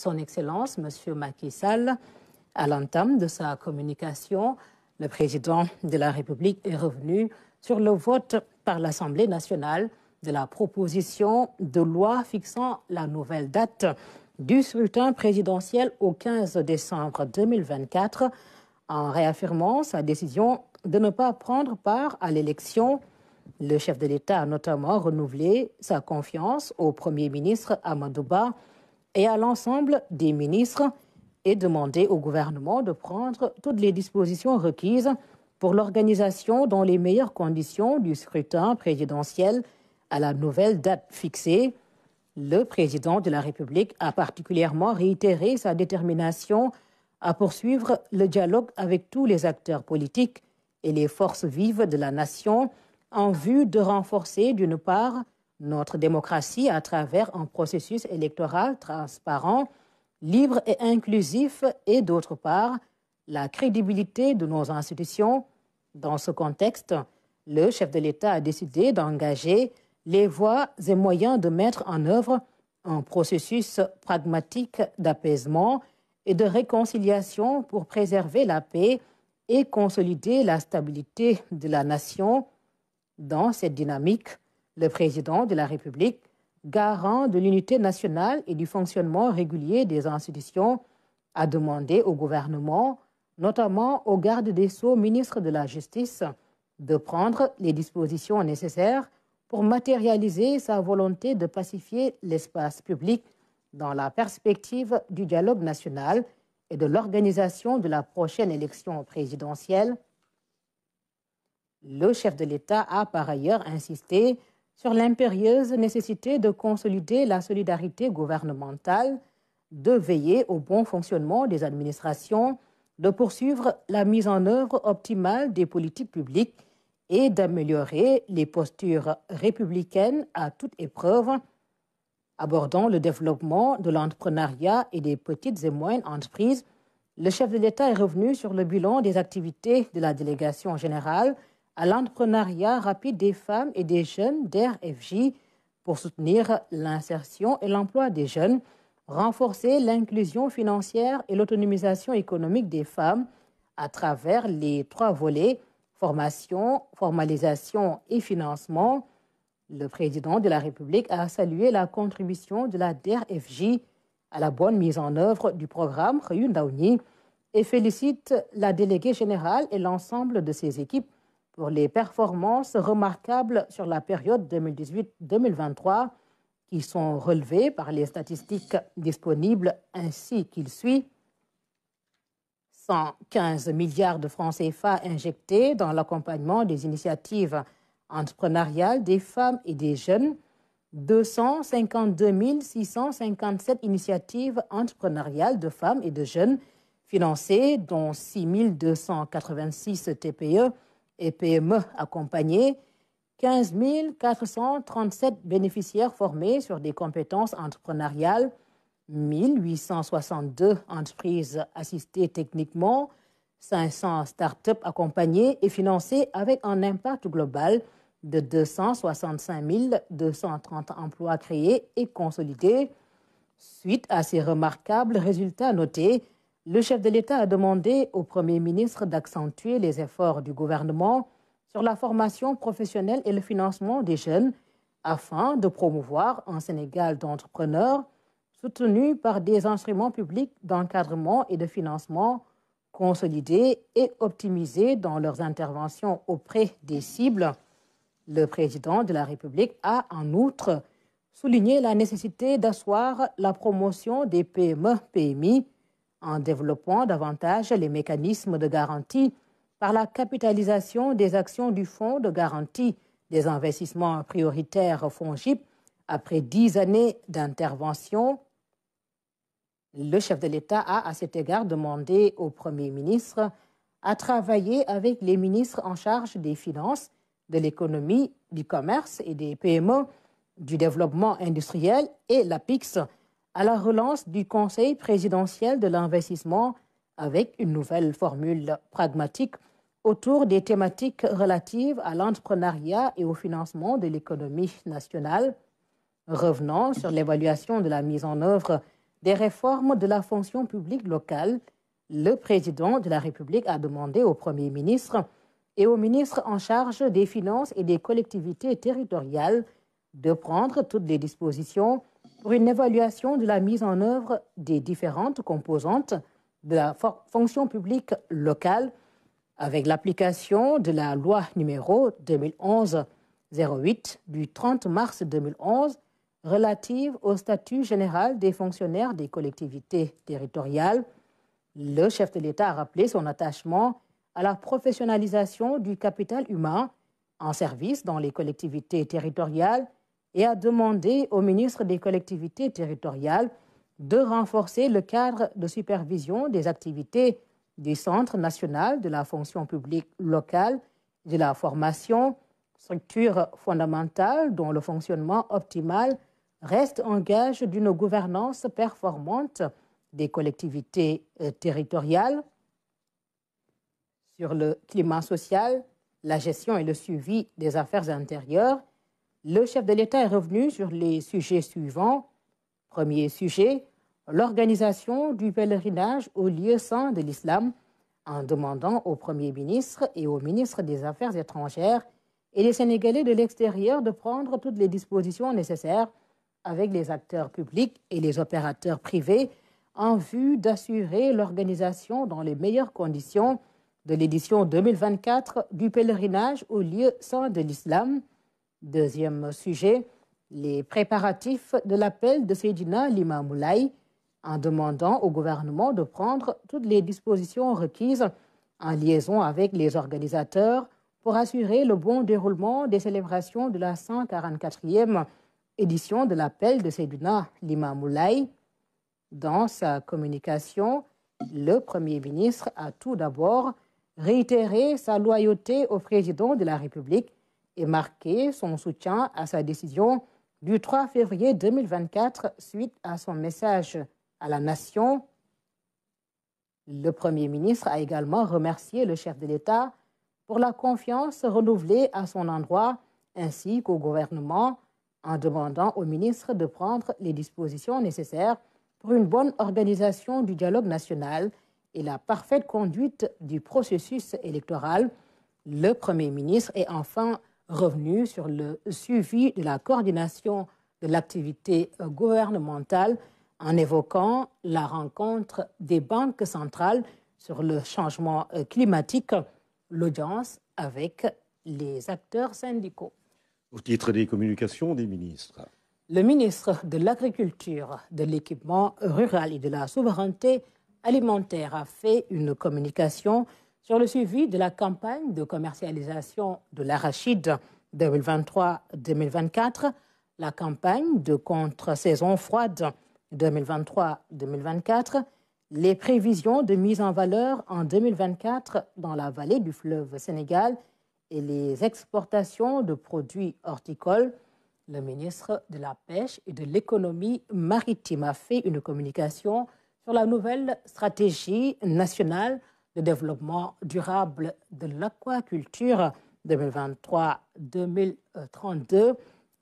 Son Excellence, M. Macky Sall. À l'entame de sa communication, le président de la République est revenu sur le vote par l'Assemblée nationale de la proposition de loi fixant la nouvelle date du scrutin présidentiel au 15 décembre 2024, en réaffirmant sa décision de ne pas prendre part à l'élection. Le chef de l'État a notamment renouvelé sa confiance au Premier ministre Amadou Ba et à l'ensemble des ministres et demandé au gouvernement de prendre toutes les dispositions requises pour l'organisation dans les meilleures conditions du scrutin présidentiel à la nouvelle date fixée. Le président de la République a particulièrement réitéré sa détermination à poursuivre le dialogue avec tous les acteurs politiques et les forces vives de la nation en vue de renforcer, d'une part, notre démocratie à travers un processus électoral transparent, libre et inclusif, et d'autre part, la crédibilité de nos institutions. Dans ce contexte, le chef de l'État a décidé d'engager les voies et moyens de mettre en œuvre un processus pragmatique d'apaisement et de réconciliation pour préserver la paix et consolider la stabilité de la nation. Dans cette dynamique, le président de la République, garant de l'unité nationale et du fonctionnement régulier des institutions, a demandé au gouvernement, notamment au garde des Sceaux, ministre de la Justice, de prendre les dispositions nécessaires pour matérialiser sa volonté de pacifier l'espace public dans la perspective du dialogue national et de l'organisation de la prochaine élection présidentielle. Le chef de l'État a par ailleurs insisté sur l'impérieuse nécessité de consolider la solidarité gouvernementale, de veiller au bon fonctionnement des administrations, de poursuivre la mise en œuvre optimale des politiques publiques et d'améliorer les postures républicaines à toute épreuve. Abordant le développement de l'entrepreneuriat et des petites et moyennes entreprises, le chef de l'État est revenu sur le bilan des activités de la délégation générale à l'entrepreneuriat rapide des femmes et des jeunes DER/FJ pour soutenir l'insertion et l'emploi des jeunes, renforcer l'inclusion financière et l'autonomisation économique des femmes à travers les 3 volets formation, formalisation et financement. Le président de la République a salué la contribution de la DER/FJ à la bonne mise en œuvre du programme Xëyu Ndaw ñi et félicite la déléguée générale et l'ensemble de ses équipes pour les performances remarquables sur la période 2018-2023 qui sont relevées par les statistiques disponibles ainsi qu'il suit. 115 milliards de francs CFA injectés dans l'accompagnement des initiatives entrepreneuriales des femmes et des jeunes, 252 657 initiatives entrepreneuriales de femmes et de jeunes financées, dont 6 286 TPE et PME accompagnés, 15 437 bénéficiaires formés sur des compétences entrepreneuriales, 1862 entreprises assistées techniquement, 500 start-up accompagnées et financées avec un impact global de 265 230 emplois créés et consolidés. Suite à ces remarquables résultats notés, le chef de l'État a demandé au Premier ministre d'accentuer les efforts du gouvernement sur la formation professionnelle et le financement des jeunes afin de promouvoir un Sénégal d'entrepreneurs soutenu par des instruments publics d'encadrement et de financement consolidés et optimisés dans leurs interventions auprès des cibles. Le président de la République a en outre souligné la nécessité d'asseoir la promotion des PME-PMI en développant davantage les mécanismes de garantie par la capitalisation des actions du Fonds de garantie des investissements prioritaires FONGIP après 10 années d'intervention. Le chef de l'État a, à cet égard, demandé au Premier ministre à travailler avec les ministres en charge des finances, de l'économie, du commerce et des PME, du développement industriel et l'APIX à la relance du Conseil présidentiel de l'investissement avec une nouvelle formule pragmatique autour des thématiques relatives à l'entrepreneuriat et au financement de l'économie nationale, revenant sur l'évaluation de la mise en œuvre des réformes de la fonction publique locale, le président de la République a demandé au Premier ministre et au ministre en charge des Finances et des collectivités territoriales de prendre toutes les dispositions pour une évaluation de la mise en œuvre des différentes composantes de la fonction publique locale avec l'application de la loi numéro 2011-08 du 30 mars 2011 relative au statut général des fonctionnaires des collectivités territoriales. Le chef de l'État a rappelé son attachement à la professionnalisation du capital humain en service dans les collectivités territoriales et a demandé au ministre des collectivités territoriales de renforcer le cadre de supervision des activités du Centre national de la fonction publique locale et de la formation, structure fondamentale dont le fonctionnement optimal reste un gage d'une gouvernance performante des collectivités territoriales. Sur le climat social, la gestion et le suivi des affaires intérieures, le chef de l'État est revenu sur les sujets suivants. Premier sujet, l'organisation du pèlerinage aux lieux saints de l'islam, en demandant au Premier ministre et au ministre des Affaires étrangères et des Sénégalais de l'extérieur de prendre toutes les dispositions nécessaires avec les acteurs publics et les opérateurs privés en vue d'assurer l'organisation dans les meilleures conditions de l'édition 2024 du pèlerinage aux lieux saints de l'islam. Deuxième sujet, les préparatifs de l'appel de Seydina Limamou Laye en demandant au gouvernement de prendre toutes les dispositions requises en liaison avec les organisateurs pour assurer le bon déroulement des célébrations de la 144e édition de l'appel de Seydina Limamou Laye. Dans sa communication, le Premier ministre a tout d'abord réitéré sa loyauté au président de la République et marqué son soutien à sa décision du 3 février 2024 suite à son message à la nation. Le Premier ministre a également remercié le chef de l'État pour la confiance renouvelée à son endroit ainsi qu'au gouvernement en demandant au ministre de prendre les dispositions nécessaires pour une bonne organisation du dialogue national et la parfaite conduite du processus électoral. Le Premier ministre est enfin revenu sur le suivi de la coordination de l'activité gouvernementale en évoquant la rencontre des banques centrales sur le changement climatique, l'audience avec les acteurs syndicaux. Au titre des communications des ministres. Le ministre de l'Agriculture, de l'Équipement rural et de la Souveraineté alimentaire a fait une communication sur le suivi de la campagne de commercialisation de l'arachide 2023-2024, la campagne de contre-saison froide 2023-2024, les prévisions de mise en valeur en 2024 dans la vallée du fleuve Sénégal et les exportations de produits horticoles. Le ministre de la Pêche et de l'Économie maritime a fait une communication sur la nouvelle stratégie nationale de développement durable de l'aquaculture 2023-2032,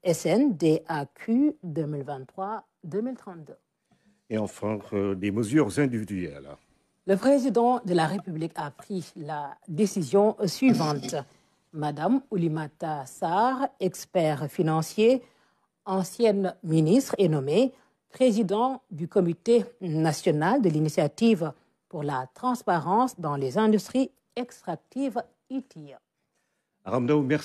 SNDAQ 2023-2032. Et enfin, des mesures individuelles. Le président de la République a pris la décision suivante. Madame Oulimata Sarr, expert financier, ancienne ministre, est nommée président du Comité national de l'initiative pour la transparence dans les industries extractives ITIA. Aramdao, merci.